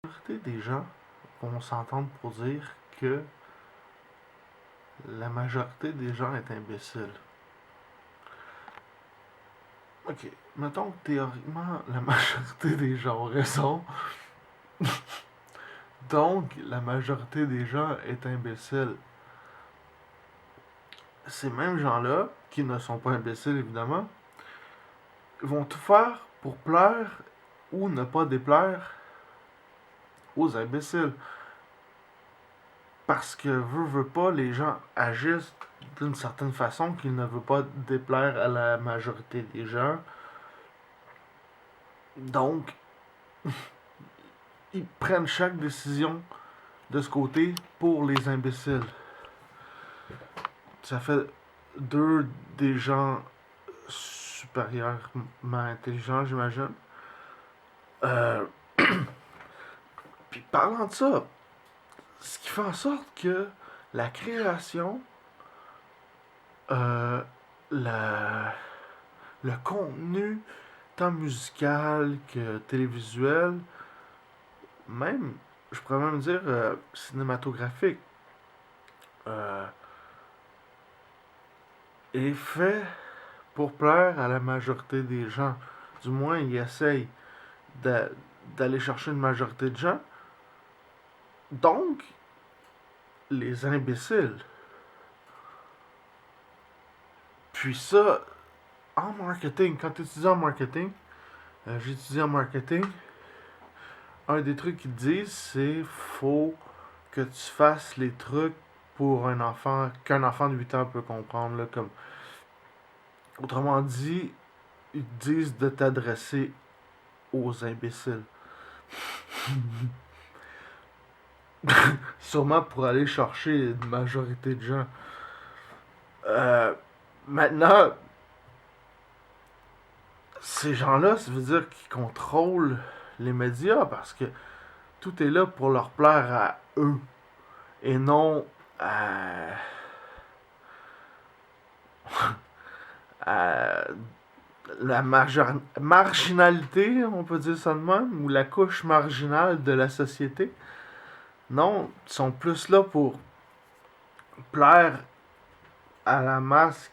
Majorité des gens vont s'entendre pour dire que la majorité des gens est imbécile. Ok, mettons que théoriquement la majorité des gens ont raison, donc la majorité des gens est imbécile. Ces mêmes gens-là, qui ne sont pas imbéciles évidemment, vont tout faire pour plaire ou ne pas déplaire aux imbéciles. Parce que veut pas, les gens agissent d'une certaine façon qu'ils ne veulent pas déplaire à la majorité des gens. Donc, ils prennent chaque décision de ce côté pour les imbéciles. Ça fait deux des gens supérieurement intelligents, j'imagine. Euh, Puis parlant de ça, ce qui fait en sorte que la création, euh, la- le contenu, tant musical que télévisuel, même, je pourrais même dire cinématographique, euh, est fait pour plaire à la majorité des gens. Du moins, ils essayent d'aller chercher une majorité de gens. Donc, les imbéciles. Puis ça, en marketing, quand tu étudies en marketing, j'étudie en marketing, un des trucs qu'ils te disent, c'est faut que tu fasses les trucs pour un enfant, qu'un enfant de 8 ans peut comprendre. Là, comme, autrement dit, ils te disent de t'adresser aux imbéciles. Sûrement pour aller chercher une majorité de gens. Euh, Maintenant, ces gens-là, ça veut dire qu'ils contrôlent les médias parce que tout est là pour leur plaire à eux et non à la marginalité, on peut dire ça de même, ou la couche marginale de la société. Non, ils sont plus là pour plaire à la masse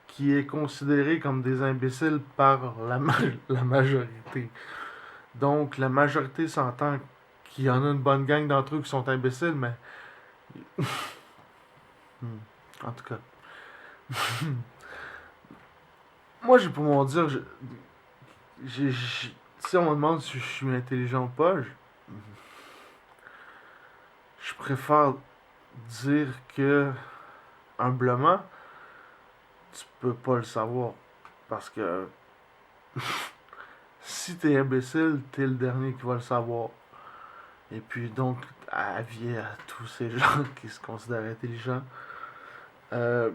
qui est considérée comme des imbéciles par la majorité. Donc, la majorité s'entend qu'il y en a une bonne gang d'entre eux qui sont imbéciles, mais. En tout cas. Moi, j'ai pour mon dire. Si on me demande si je suis intelligent ou pas, je préfère dire que, humblement, tu peux pas le savoir. Parce que si t'es imbécile, t'es le dernier qui va le savoir. Et puis donc, avis à tous ces gens qui se considèrent intelligents, euh,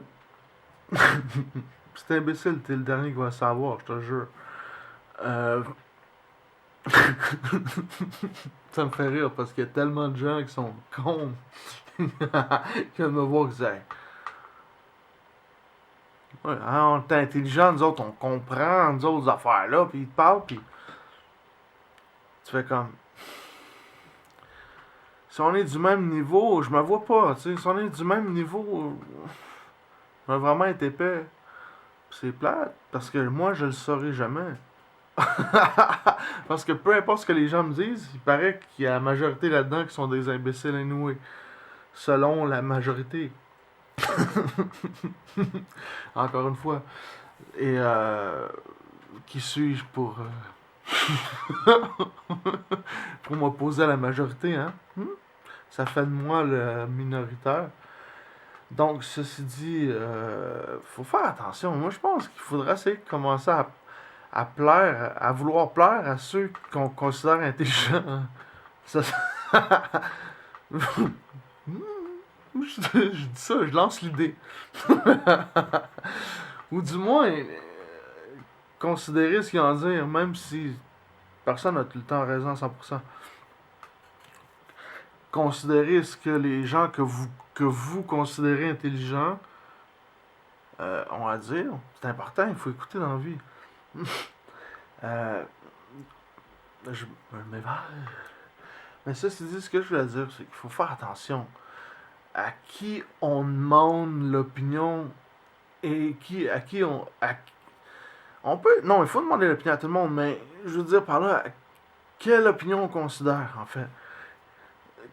si t'es imbécile, t'es le dernier qui va le savoir, je te jure. Euh, Ça me fait rire parce qu'il y a tellement de gens qui sont cons qui viennent me voir et disent hey, ouais, hein, on est intelligent, nous autres, on comprend, nous autres, affaires-là, puis ils te parlent, puis tu fais comme. Si on est du même niveau, je me vois pas, tu sais. Si on est du même niveau, je vais vraiment être épais. C'est plate, parce que moi, je le saurai jamais. Parce que peu importe ce que les gens me disent, il paraît qu'il y a la majorité là-dedans qui sont des imbéciles inouïs. Selon la majorité. Encore une fois. Et qui suis-je pour m'opposer à la majorité, hein? Ça fait de moi le minoritaire. Donc, ceci dit, faut faire attention. Moi, je pense qu'il faudrait essayer de commencer à plaire, à vouloir plaire à ceux qu'on considère intelligents. Ça, je dis ça, je lance l'idée. Ou du moins, considérer ce qu'ils ont à dire, même si personne n'a tout le temps raison à 100%. Considérer ce que les gens que vous considérez intelligents ont à dire. C'est important, il faut écouter dans la vie. euh, je m'évade. Mais ça, c'est dit, ce que je voulais dire, c'est qu'il faut faire attention à qui on demande l'opinion et à qui on peut. Non, il faut demander l'opinion à tout le monde, mais je veux dire par là, quelle opinion on considère, en fait.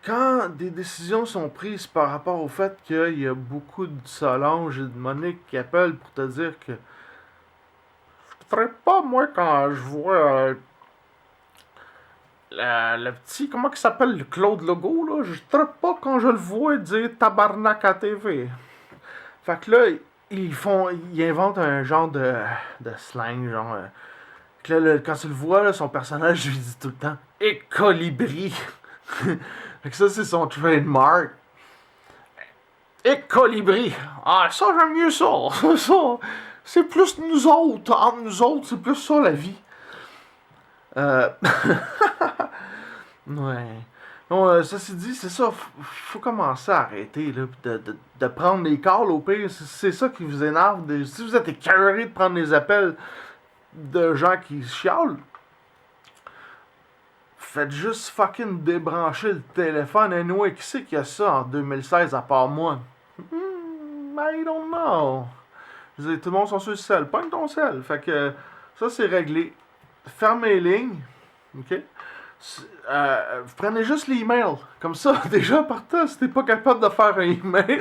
Quand des décisions sont prises par rapport au fait qu'il y a beaucoup de Solange et de Monique qui appellent pour te dire que je ne pas, moi, quand je vois le petit, comment il s'appelle, le Claude Legault, là, je ne pas quand je le vois dire tabarnak à TV. Fait que là, ils inventent un genre de slang, genre. Que là, quand tu le vois, là, son personnage lui dit tout le temps et colibri. Fait que ça, c'est son trademark. Et colibri. Ah, ça, j'aime mieux ça. Ça, c'est plus nous autres. Entre nous autres, c'est plus ça la vie. Euh. Ouais. Non, ça c'est dit, c'est ça. Faut commencer à arrêter là, de prendre les calls au pire. C'est ça qui vous énerve. Si vous êtes écœuré de prendre les appels de gens qui chialent, faites juste fucking débrancher le téléphone. Anyway, qui c'est qui a ça en 2016 à part moi? I don't know. Je veux dire, tout le monde sont sur le sel. Pogne ton sel. Fait que ça, c'est réglé. Fermez les lignes. OK? Vous prenez juste l'email. Comme ça, déjà, partant, si t'es pas capable de faire un email,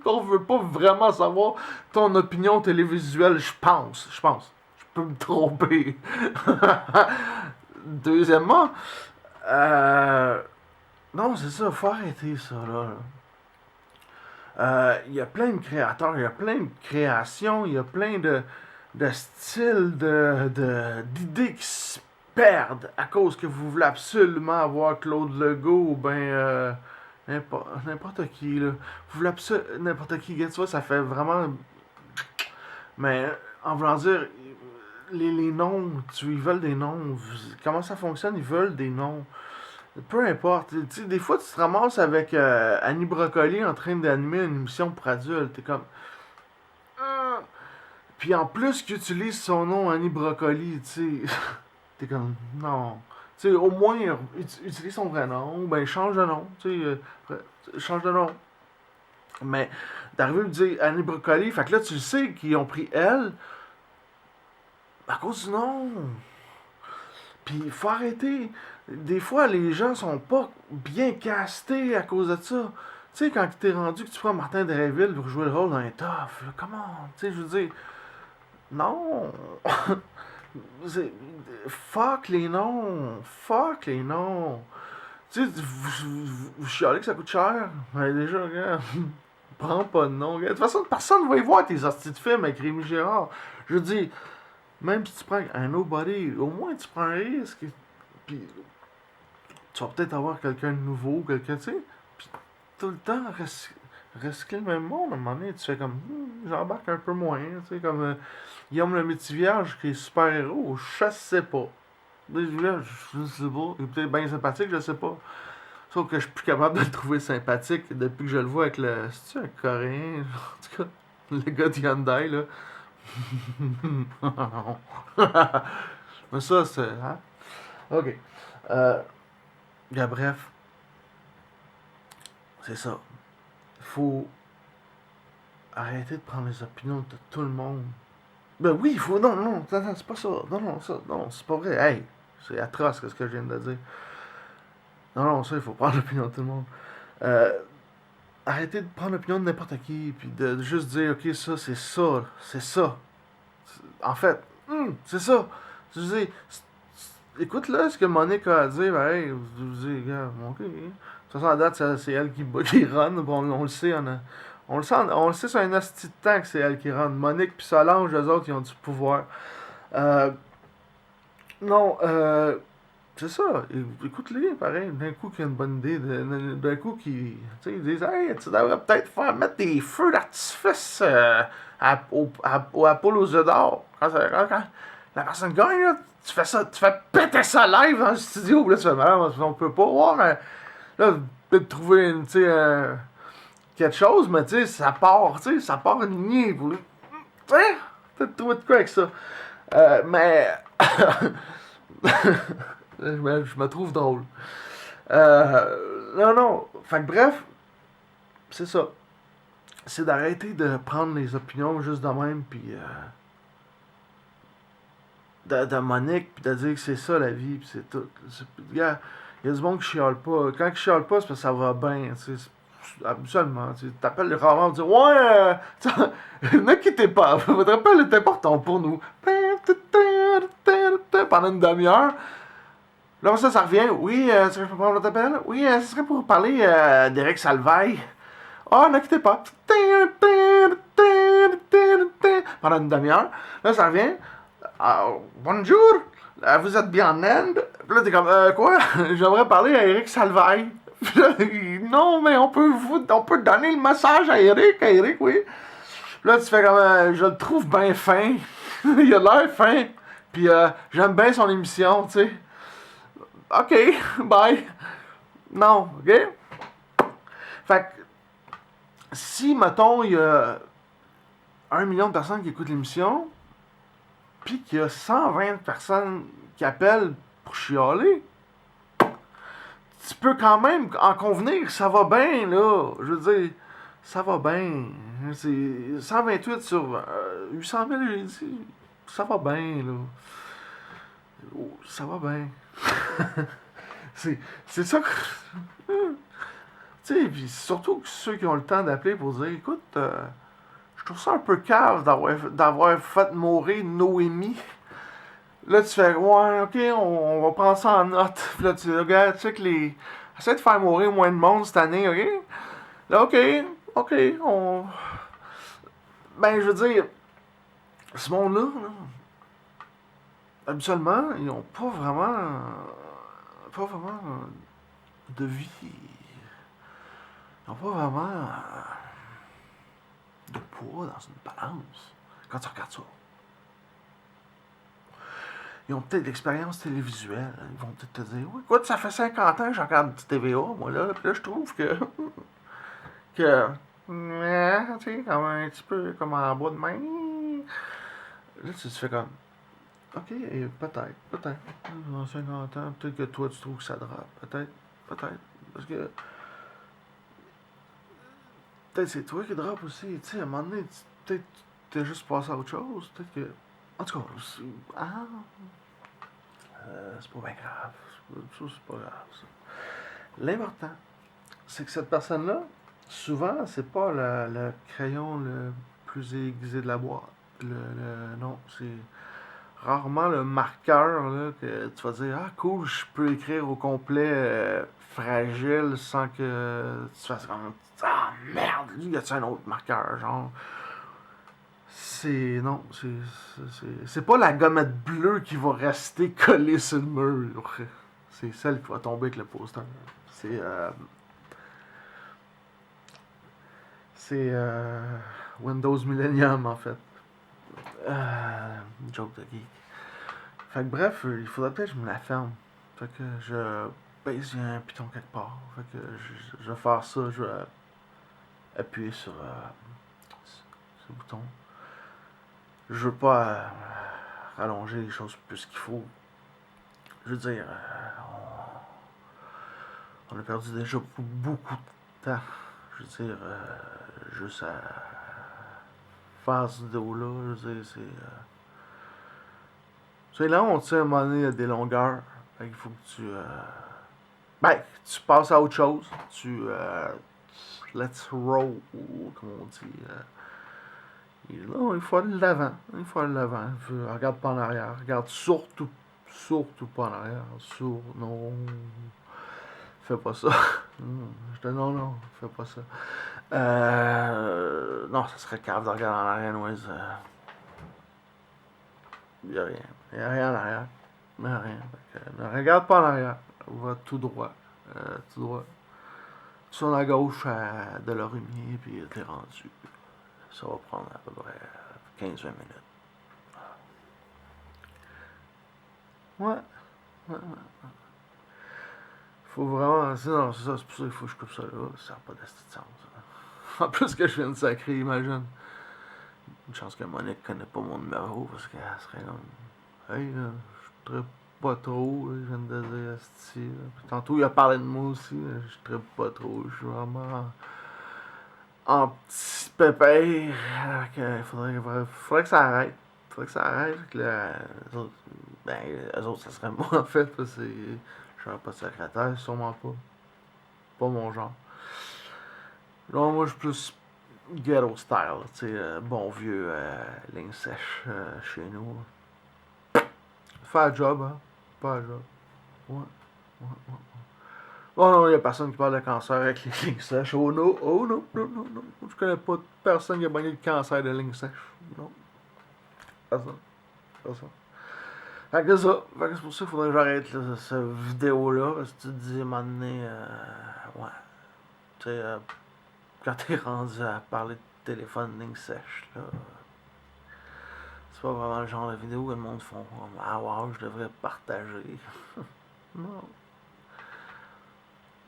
on veut pas vraiment savoir ton opinion télévisuelle, je pense. Je peux me tromper. Deuxièmement, non, c'est ça, faut arrêter ça, là. Il y a plein de créateurs, il y a plein de créations, il y a plein de styles, d'idées qui se perdent à cause que vous voulez absolument avoir Claude Legault ou ben n'importe qui, là. Vous voulez absolument n'importe qui, tu vois, ça fait vraiment. Mais en voulant dire, les noms, ils veulent des noms. Comment ça fonctionne? Ils veulent des noms. Peu importe. Tu sais, des fois, tu te ramasses avec Annie Brocoli en train d'animer une émission pour adultes. T'es comme. Ah. Puis en plus qu'il utilise son nom Annie Brocoli, tu sais. T'es comme. Non. Tu sais, au moins, utilise son vrai nom. Ben, change de nom. Tu sais, change de nom. Mais d'arriver à me dire Annie Brocoli, fait que là, tu sais qu'ils ont pris elle à cause du nom. Puis il faut arrêter. Des fois, les gens sont pas bien castés à cause de ça. Tu sais, quand t'es rendu que tu prends Martin Dreville pour jouer le rôle d'un tough, comment? Tu sais, je veux dire, non. Fuck les noms. Fuck les noms. Tu sais, vous chialez que ça coûte cher. Mais déjà, regarde, prends pas de nom. De toute façon, personne va y voir tes hosties de films avec Rémi Gérard. Je veux dire, même si tu prends un nobody, au moins tu prends un risque. Puis tu vas peut-être avoir quelqu'un de nouveau, quelqu'un, tu sais. Puis tout le temps, recycler le même monde, à un moment donné, tu fais comme, j'embarque un peu moins, tu sais, comme Guillaume le Métivierge qui est super-héros, je sais pas. Je sais pas, il est peut-être bien sympathique, je sais pas. Sauf que je suis plus capable de le trouver sympathique depuis que je le vois avec le. C'est-tu un Coréen? En tout cas, le gars de Hyundai, là. Mais ça, c'est. Hein? Ok. Bref, c'est ça. Il faut arrêter de prendre les opinions de tout le monde. Ben oui, il faut. Non, non, non, c'est pas ça. Non, non, ça. Non, c'est pas vrai. Hey, c'est atroce ce que je viens de dire. Non, non, ça, il faut prendre l'opinion de tout le monde. Euh, Arrêtez de prendre l'opinion de n'importe qui, puis de juste dire, ok, ça, c'est ça, c'est ça. En fait, c'est ça. Je veux dire, écoute là ce que Monique a à dire, ben, hey, vous dites, gars, ok. De toute façon, à date, c'est elle qui run, bon, on le sait, on le sait sur un asti de temps que c'est elle qui run. Monique puis Solange, eux autres, ils ont du pouvoir. Euh, non, c'est ça. Écoute-les, pareil. D'un coup, qu'il y a une bonne idée. D'un coup, ils disent, hey, tu devrais peut-être faire mettre des feux d'artifice à Paul aux œufs d'or. Quand la personne gagne, là, tu fais ça, tu fais péter ça live dans le studio. Là, tu fais, malade, on peut pas. Ouais, mais là, peut-être trouver quelque chose, mais tu sais, ça part une lignée. Tu sais, peut-être trouver de quoi avec ça. Mais. Je me trouve drôle. Non, non. Fait que bref, c'est ça. C'est d'arrêter de prendre les opinions juste de même, puis de Monique, puis de dire que c'est ça la vie, puis c'est tout. Il y a du monde qui chiale pas. Quand ils chiale pas, c'est parce que ça va bien, tu sais. Absolument. Tu t'appelles rarement pour dire ouais, ne quittez pas, votre appel est important pour nous. Pendant une demi-heure. Là, ça revient. Oui, est-ce que je peux prendre votre appel? Oui, ce serait pour parler d'Éric Salvaille. Ah, oh, ne quittez pas. Pendant une demi-heure. Là, ça revient. Bonjour, vous êtes bien en Inde? Puis là, t'es comme, quoi? J'aimerais parler à Éric Salvaille. Puis là, non, mais on peut donner le message à Éric, oui. Puis là, tu fais comme, je le trouve bien fin. Il a l'air fin. Puis j'aime bien son émission, tu sais. OK, bye. Non, OK? Fait que, si, mettons, il y a 1 million de personnes qui écoutent l'émission, puis qu'il y a 120 personnes qui appellent pour chialer, tu peux quand même en convenir, ça va bien, là. Je veux dire, ça va bien. C'est 128 sur 800 000, j'ai dit. Ça va bien, là. Oh, ça va bien. c'est ça que... Tu sais, puis surtout ceux qui ont le temps d'appeler pour dire, écoute, je trouve ça un peu cave d'avoir fait mourir Noémie. Là, tu fais, ouais, ok, on va prendre ça en note. Puis là, tu regardes, tu sais que les. Essaie de faire mourir moins de monde cette année, ok? Là, ok, on. Ben, je veux dire, ce monde-là, là, habituellement, ils ont pas vraiment. Pas vraiment de vie. Ils ont pas vraiment de poids dans une balance. Quand tu regardes ça. Ils ont peut-être l'expérience télévisuelle. Ils vont peut-être te dire, oui, écoute, ça fait 50 ans que je regarde du TVA, moi, là. Puis là, je trouve que. Tu sais, comme un petit peu comme en bas de main. Là, tu te fais comme. Ok, peut-être. Dans 50 ans, peut-être que toi, tu trouves que ça drape. Peut-être. Parce que. Peut-être c'est toi qui drape aussi. Tu sais, à un moment donné, peut-être t'es juste passé à autre chose. Peut-être que. En tout cas, c'est pas bien grave. Ça, c'est pas grave, ça. L'important, c'est que cette personne-là, souvent, c'est pas le crayon le plus aiguisé de la boîte. Non, c'est rarement le marqueur là, que tu vas dire ah cool, je peux écrire au complet fragile sans que tu fasses comme ah merde, lui y a-tu un autre marqueur genre. C'est non, c'est pas la gommette bleue qui va rester collée sur le mur. C'est celle qui va tomber avec le poster. C'est Windows Millennium en fait. Joke de geek. Fait que bref, il faudrait peut-être que je me la ferme. Fait que je pèse un piton quelque part. Fait que je vais faire ça, je vais appuyer sur ce bouton. Je veux pas rallonger les choses plus qu'il faut. Je veux dire, on a perdu déjà beaucoup de temps. Je veux dire, juste à faire ce vidéo-là, je veux dire, c'est long, tu sais, à un moment donné, il y a des longueurs. Fait qu'il faut que tu passes à autre chose. Let's roll, comme on dit. Non, il faut aller de l'avant. Regarde pas en arrière. Regarde surtout pas en arrière. Non. Fais pas ça. Non, fais pas ça. Non, ça serait cave de regarder en arrière, anyways. Y a rien. Y a rien en arrière. Y a rien. Ne regarde pas en arrière. Va tout droit. Tout droit. Tu tournes à gauche de l'Orimier, puis t'es rendu. Ça va prendre à peu près 15-20 minutes. Ouais. Faut vraiment. Non, c'est ça, c'est pour ça qu'il faut que je coupe ça là. Ça n'a pas de sens. En plus que je viens de sacrer, imagine. Une chance que Monique connaît pas mon numéro parce qu'elle serait comme. Hey, je pas trop, là, je viens de dire esti, là. Puis tantôt, il a parlé de moi aussi, là, je trippe pas trop, je suis vraiment en petit pépère. Faudrait que ça arrête. Faudrait que ça arrête, que les autres, ben, eux autres, ça serait moi, en fait, parce que je serais pas secrétaire, sûrement pas. Pas mon genre. Non, moi, je suis plus ghetto style, tu sais, bon vieux ligne sèche chez nous. Faire le job, hein. Faire le job. Ouais, ouais, ouais. Oh non, il a personne qui parle de cancer avec les lignes sèches. Oh non, non, non, non. Je connais pas personne qui a bagné le cancer de ligne sèche. Non, pas ça, pas ça. Fait que ça, fait que c'est pour ça qu'il faudrait que j'arrête là, cette vidéo-là, parce que tu te dis, à un moment donné, ouais, tu sais, quand t'es rendu à parler de téléphone ligne sèche, là, c'est pas vraiment le genre de vidéo que le monde font comme ah wow, je devrais partager. Non,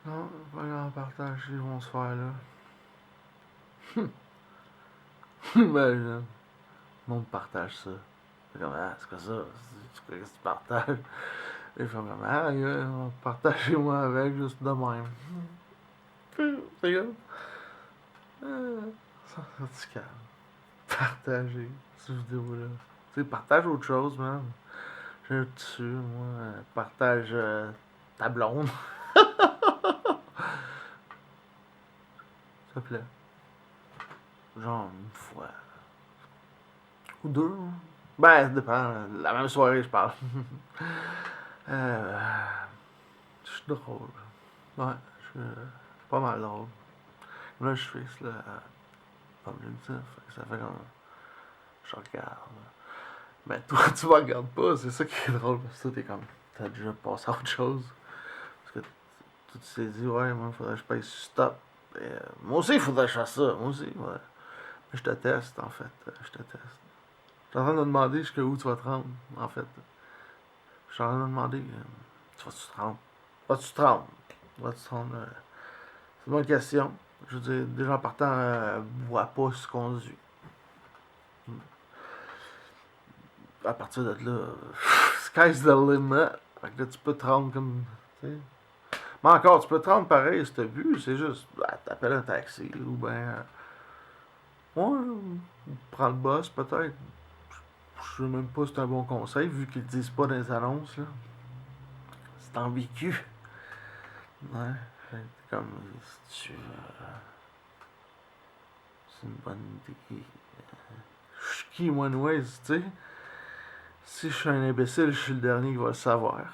non, pas grand partage, ils vont se faire là. Imagine, le monde partage ça. C'est comme ah, c'est quoi ça? C'est quoi que tu partages? Et ils font comme ah, yeah, partagez-moi avec juste de même. C'est comme ça, tu calmes. Partager cette vidéo-là. Tu sais, partage autre chose, man. J'ai dessus, moi. Partage ta blonde. S'il te plaît. Genre une fois. Ou deux. Ben, ça dépend. La même soirée, je parle. euh, je suis drôle. Ouais, je suis pas mal drôle. Là, je fais là, comme je le dis, ça fait comme. Je regarde. Ben, toi, tu me regardes pas, c'est ça qui est drôle, parce que toi, t'es comme. T'as déjà passé à autre chose. Parce que tu t'es dit, ouais, moi, il faudrait que je paye stop. Et, moi aussi, il faudrait que je fasse ça. Moi aussi, ouais. Mais je te teste, en fait. Je te teste. Je suis en train de me demander jusqu'où tu vas te rendre, en fait. Je suis en train de me demander, tu vas-tu te rendre? Vas-tu te rendre? Vas-tu te rendre? C'est une bonne question. Je veux dire, déjà en partant, bois pas ce qu'on conduit. À partir de là, sky's the limit. Fait que là, tu peux te rendre comme. T'sais. Mais encore, tu peux te rendre pareil si t'as vu, c'est juste, t'appelles un taxi ou ben. Ouais, prends le boss peut-être. Je sais même pas si c'est un bon conseil vu qu'ils le disent pas dans les annonces. Là. C'est ambigu. Ouais, fait comme si tu. C'est une bonne idée. Je suis qui, moi, anyways, tu sais. Si je suis un imbécile, je suis le dernier qui va le savoir.